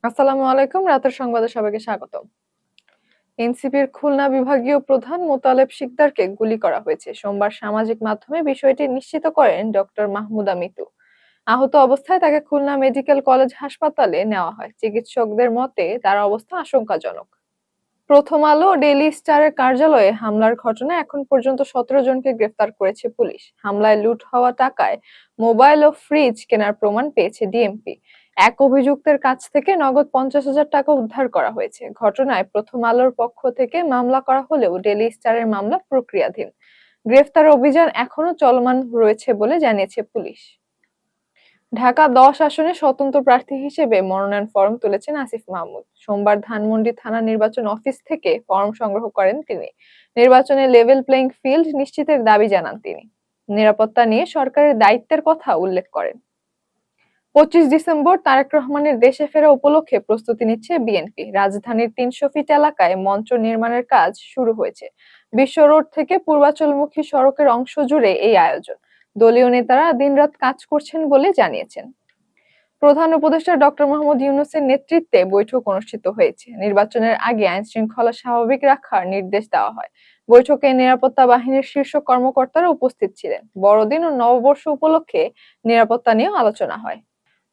আসসালামু আলাইকুম। রাতের সংবাদে সবাইকে স্বাগতম। এনসিপির খুলনা বিভাগীয় প্রধান মোতালেব শিকদারকে গুলি করা হয়েছে। সোমবার সামাজিক মাধ্যমে বিষয়টি নিশ্চিত করেন ডক্টর মাহমুদা মিতু। আহত অবস্থায় তাকে খুলনা মেডিকেল কলেজ হাসপাতালে নেওয়া হয়। চিকিৎসকদের মতে তার অবস্থা আশঙ্কাজনক। প্রথম আলো ও ডেইলি স্টারের কার্যালয়ে হামলার ঘটনায় এখন পর্যন্ত ১৭ জনকে গ্রেফতার করেছে পুলিশ। হামলায় লুট হওয়া টাকায় মোবাইল ও ফ্রিজ কেনার প্রমাণ পেয়েছে ডিএমপি। এক অভিযুক্তের কাছ থেকে নগদ ৫০,০০০ টাকা উদ্ধার করা হয়েছে। ঘটনায় প্রথম আলোর পক্ষ থেকে মামলা করা হলেও ডেইলি স্টারের মামলা প্রক্রিয়াধীন। গ্রেফতার অভিযান এখনো চলমান রয়েছে বলে জানিয়েছে পুলিশ। ঢাকা ১০ আসনে স্বতন্ত্র প্রার্থী হিসেবে মনোনয়ন ফরম তুলেছেন আসিফ মাহমুদ। সোমবার ধানমন্ডি থানা নির্বাচন অফিস থেকে ফরম সংগ্রহ করেন তিনি। নির্বাচনে লেভেল প্লেইং ফিল্ড নিশ্চিতের দাবি জানান তিনি। নিরাপত্তা নিয়ে সরকারের দায়িত্বের কথা উল্লেখ করেন। ২৫ ডিসেম্বর তারেক রহমানের দেশে ফেরা উপলক্ষে প্রস্তুতি নিচ্ছে বিএনপি। রাজধানীর ৩০০ ফিট এলাকায় মঞ্চ নির্মাণের কাজ শুরু হয়েছে। বিশ্ব রোড থেকে পূর্বাচলমুখী সড়কের অংশ জুড়ে এই আয়োজন। দলীয় নেতারা দিনরাত কাজ করছেন বলে জানিয়েছেন। প্রধান উপদেষ্টা ডক্টর মোহাম্মদ ইউনূসের নেতৃত্বে বৈঠক অনুষ্ঠিত হয়েছে। নির্বাচনের আগে আইনশৃঙ্খলা স্বাভাবিক রাখার নির্দেশ দেওয়া হয়। বৈঠকে নিরাপত্তা বাহিনীর শীর্ষ কর্মকর্তারা উপস্থিত ছিলেন। বড়দিন ও নববর্ষ উপলক্ষে নিরাপত্তা নিয়েও আলোচনা হয়।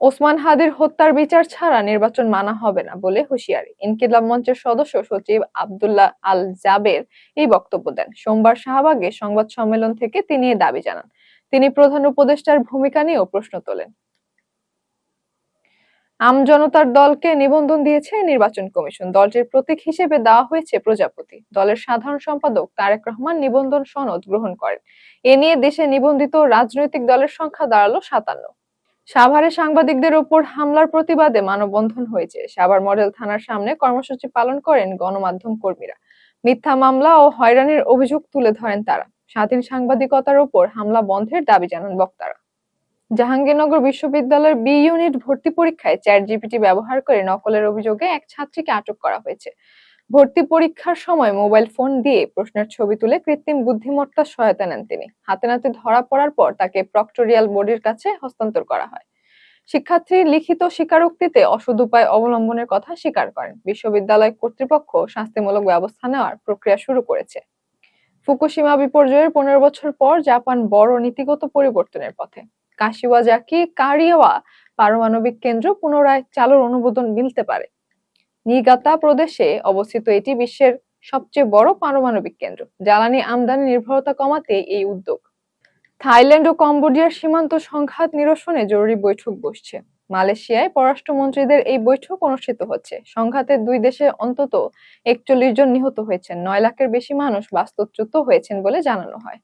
ওসমান হাদির হত্যার বিচার ছাড়া নির্বাচন মানা হবে না বলে হুঁশিয়ারি। ইনকিলাব মঞ্চের সদস্য সচিব আব্দুল্লাহ আল জাবের এই বক্তব্য দেন। সোমবার শাহবাগে সংবাদ সম্মেলন থেকে তিনি এই দাবি জানান। তিনি প্রধান উপদেষ্টার ভূমিকা নিয়েও প্রশ্ন তোলেন। আমজনতার দলকে নিবন্ধন দিয়েছে নির্বাচন কমিশন। দলটির প্রতীক হিসেবে দেওয়া হয়েছে প্রজাপতি। দলের সাধারণ সম্পাদক তারেক রহমান নিবন্ধন সনদ গ্রহণ করেন। এ নিয়ে দেশে নিবন্ধিত রাজনৈতিক দলের সংখ্যা দাঁড়ালো ৫৭। সাভারে সাংবাদিকদের উপর হামলার প্রতিবাদে মানববন্ধন হয়েছে। সাভার মডেল থানার সামনে কর্মসূচি পালন করেন গণমাধ্যম কর্মীরা। মিথ্যা মামলা ও হয়রানির অভিযোগ তুলে ধরেন তারা। স্বাধীন সাংবাদিকতার উপর হামলা বন্ধের দাবি জানান বক্তারা। জাহাঙ্গীরনগর বিশ্ববিদ্যালয়ের বি ইউনিট ভর্তি পরীক্ষায় চ্যাটজিপিটি ব্যবহার করে নকলের অভিযোগে এক ছাত্রীকে আটক করা হয়েছে। ভর্তি পরীক্ষার সময় মোবাইল ফোন দিয়ে প্রশ্নের ছবি তুলে কৃত্রিম বুদ্ধিমত্তার সহায়তা নেন তিনি। হাতে নাতে ধরা পড়ার পর তাকে প্রক্টরিয়াল বডির কাছে হস্তান্তর করা হয়। শিক্ষার্থী লিখিত স্বীকারোক্তিতে অসৎ উপায় অবলম্বনের কথা স্বীকার করেন। বিশ্ববিদ্যালয় কর্তৃপক্ষ শাস্তিমূলক ব্যবস্থা নেওয়ার প্রক্রিয়া শুরু করেছে। ফুকুশিমা বিপর্যয়ের ১৫ বছর পর জাপান বড় নীতিগত পরিবর্তনের পথে। কাশিওয়াজাকি কারিওয়া পারমাণবিক কেন্দ্র পুনরায় চালুর অনুমোদন মিলতে পারে। নিগাতা প্রদেশে অবস্থিত এটি বিশ্বের সবচেয়ে বড় পারমাণবিক কেন্দ্র। জ্বালানি আমদানি নির্ভরতা কমাতে এই উদ্যোগ। থাইল্যান্ড ও কম্বোডিয়ার সীমান্ত সংঘাত নিরসনে জরুরি বৈঠক বসছে। মালয়েশিয়ায় পররাষ্ট্রমন্ত্রীদের এই বৈঠক অনুষ্ঠিত হচ্ছে। সংঘাতে দুই দেশে অন্তত ৪১ জন নিহত হয়েছেন। ৯ লাখের বেশি মানুষ বাস্তুচ্যুত হয়েছেন বলে জানানো হয়।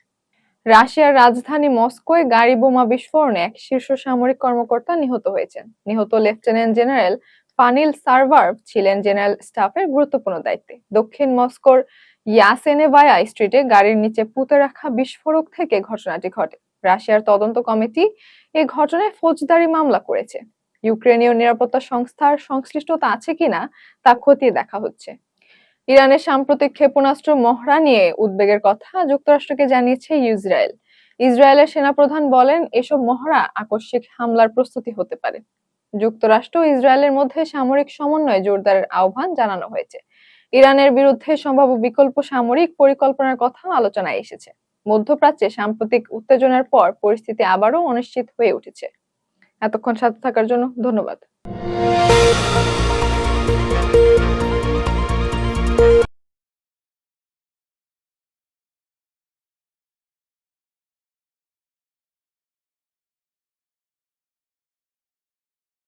রাশিয়ার রাজধানী মস্কোয় গাড়ি বোমা বিস্ফোরণে এক শীর্ষ সামরিক কর্মকর্তা নিহত হয়েছেন। নিহত লেফটেন্যান্ট জেনারেল পানিল সারভার্ভ ছিলেন জেনারেল স্টাফের গুরুত্বপূর্ণ দায়িত্বে। দক্ষিণ মস্কোর ইয়াসেনেভায়া স্ট্রিটে গাড়ির নিচে পুঁতে রাখা বিস্ফোরক থেকে ঘটনাটি ঘটে। রাশিয়ার তদন্ত কমিটি এই ঘটনায় ফৌজদারি মামলা করেছে। ইউক্রেনীয় নিরাপত্তা সংস্থার সংশ্লিষ্টতা আছে কিনা তা খতিয়ে দেখা হচ্ছে। ইরানের সাম্প্রতিক ক্ষেপণাস্ত্র মহড়া নিয়ে উদ্বেগের কথা যুক্তরাষ্ট্রকে জানিয়েছে ইসরায়েল। ইসরায়েলের সেনাপ্রধান বলেন, এসব মহড়া আকস্মিক হামলার প্রস্তুতি হতে পারে। যুক্তরাষ্ট্র ও ইসরায়েলের মধ্যে সামরিক সমন্বয় জোরদারের আহ্বান জানানো হয়েছে। ইরানের বিরুদ্ধে সম্ভাব্য বিকল্প সামরিক পরিকল্পনার কথা আলোচনায় এসেছে। মধ্যপ্রাচ্যে সাম্প্রতিক উত্তেজনার পর পরিস্থিতি আবারও অনিশ্চিত হয়ে উঠেছে। এতক্ষণ সাথে থাকার জন্য ধন্যবাদ।